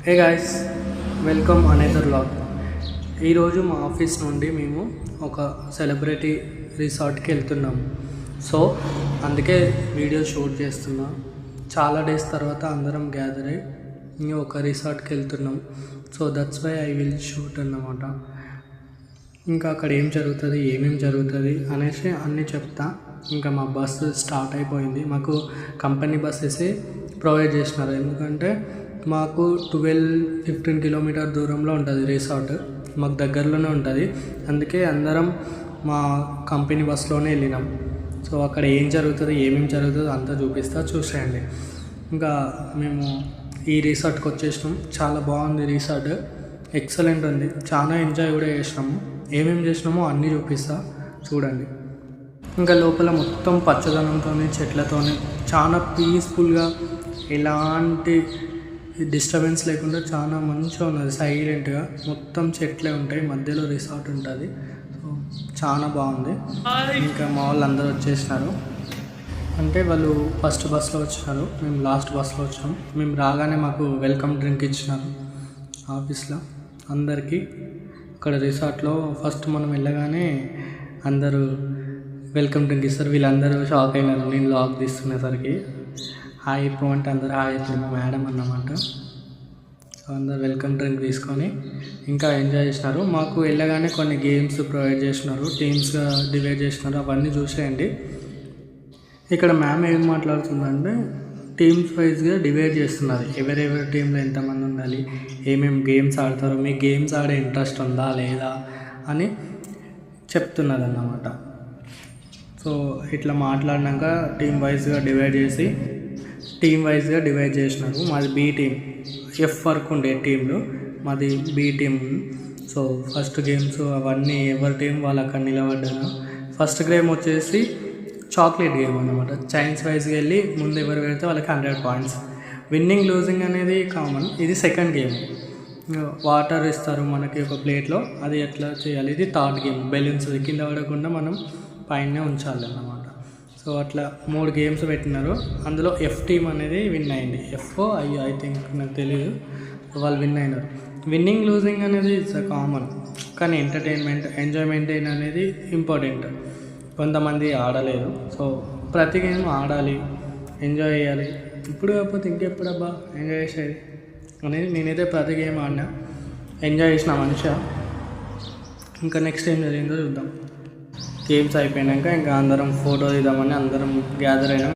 Hey guys, welcome another vlog. ఈరోజు మా office నుండి మేము ఒక సెలబ్రిటీ రిసార్ట్కి వెళ్తున్నాము. సో అందుకే వీడియో షూట్ చేస్తున్నాం. చాలా డేస్ తర్వాత అందరం గ్యాదర్ అయ్యి ఒక రిసార్ట్కి వెళ్తున్నాం. So that's why I will shoot అన్నమాట. ఇంకా అక్కడ ఏం జరుగుతుంది, ఏమేమి జరుగుతుంది అనేసి అన్నీ చెప్తా. ఇంకా మా బస్సు స్టార్ట్ అయిపోయింది. మాకు కంపెనీ బస్సెస్ ప్రొవైడ్ చేసినారు. ఎందుకంటే మాకు 12-15 కిలోమీటర్ దూరంలో ఉంటుంది రిసార్ట్. మాకు దగ్గరలోనే ఉంటుంది. అందుకే అందరం మా కంపెనీ బస్సులోనే వెళ్ళినాం. సో అక్కడ ఏం జరుగుతుంది, ఏమేమి జరుగుతుందో అంతా చూసేయండి. ఇంకా మేము ఈ రిసార్ట్కి వచ్చేసినాం. చాలా బాగుంది రిసార్ట్, ఎక్సలెంట్ ఉంది. చాలా ఎంజాయ్ కూడా చేసినాము. ఏమేమి చేసినామో అన్నీ చూపిస్తా, చూడండి. ఇంకా లోపల మొత్తం పచ్చదనంతో, చెట్లతో చాలా పీస్ఫుల్గా, ఎలాంటి డిస్టర్బెన్స్ లేకుండా చాలా మంచిగా ఉన్నది. సైలెంట్గా మొత్తం చెట్లే ఉంటాయి, మధ్యలో రిసార్ట్ ఉంటుంది. సో చాలా బాగుంది. ఇంకా మా వాళ్ళు అందరూ వచ్చేసినారు. అంటే వాళ్ళు ఫస్ట్ బస్లో వచ్చినారు, మేము లాస్ట్ బస్లో వచ్చాం. మేము రాగానే మాకు వెల్కమ్ డ్రింక్ ఇచ్చినారు ఆఫీస్లో అందరికీ. అక్కడ రిసార్ట్లో ఫస్ట్ మనం వెళ్ళగానే అందరూ వెల్కమ్ డ్రింక్ ఇస్తారు. వీళ్ళందరూ షాక్ అయినారు నేను లాక్ తీస్తునేసరికి. హాయ్ ఇప్పుడు అంటే అందరూ హాయ్ ఇప్పుడు మా మేడం అన్నమాట. సో అందరు వెల్కమ్ డ్రింక్ తీసుకొని ఇంకా ఎంజాయ్ చేసినారు. మాకు వెళ్ళగానే కొన్ని గేమ్స్ ప్రొవైడ్ చేసినారు, టీమ్స్గా డివైడ్ చేసినారు. అవన్నీ చూసేయండి. ఇక్కడ మ్యామ్ ఏం మాట్లాడుతుందంటే టీమ్స్ వైజ్గా డివైడ్ చేస్తున్నారు. ఎవరెవరి టీంలో ఎంతమంది ఉండాలి, ఏమేమి గేమ్స్ ఆడతారో, మీకు గేమ్స్ ఆడే ఇంట్రెస్ట్ ఉందా లేదా అని చెప్తున్నది అన్నమాట. సో ఇట్లా మాట్లాడినాక టీమ్ వైజ్గా డివైడ్ చేసినారు. మాది బి టీమ్, ఎఫ్ వర్క్ ఉండే టీంలో, మాది B team. So first games అవన్నీ ఎవరి టీం వాళ్ళు అక్కడ నిలబడ్డారు. ఫస్ట్ గేమ్ వచ్చేసి చాక్లెట్ గేమ్ అన్నమాట. చైన్స్ వైజ్గా వెళ్ళి ముందు ఎవరు పెడితే వాళ్ళకి 100 పాయింట్స్. విన్నింగ్ లూజింగ్ అనేది కామన్. ఇది సెకండ్ గేమ్. వాటర్ ఇస్తారు మనకి ఒక ప్లేట్లో, అది ఎట్లా చేయాలి. ఇది థర్డ్ గేమ్. బెలూన్స్ కింద పడకుండా మనం పైనే ఉంచాలి అన్నమాట. సో అట్లా 3 గేమ్స్ పెట్టినారు. అందులో ఎఫ్ టీమ్ అనేది విన్ అయింది. ఐ థింక్ నాకు తెలియదు, వాళ్ళు విన్ అయినారు. విన్నింగ్ లూజింగ్ అనేది ఇట్స్ కామన్, కానీ ఎంజాయ్మెంట్ అనేది ఇంపార్టెంట్. కొంతమంది ఆడలేదు. సో ప్రతి గేమ్ ఆడాలి, ఎంజాయ్ చేయాలి. ఇప్పుడు కాకపోతే ఇంకెప్పుడబ్బా ఎంజాయ్ చేసేది అనేది. నేనైతే ప్రతి గేమ్ ఆడినా, ఎంజాయ్ చేసిన మనిషి. ఇంకా నెక్స్ట్ ఏం జరిగిందో చూద్దాం. గేమ్స్ అయిపోయాక ఇంకా అందరం ఫోటో తీద్దామని అందరం గ్యాదర్ అయినాం.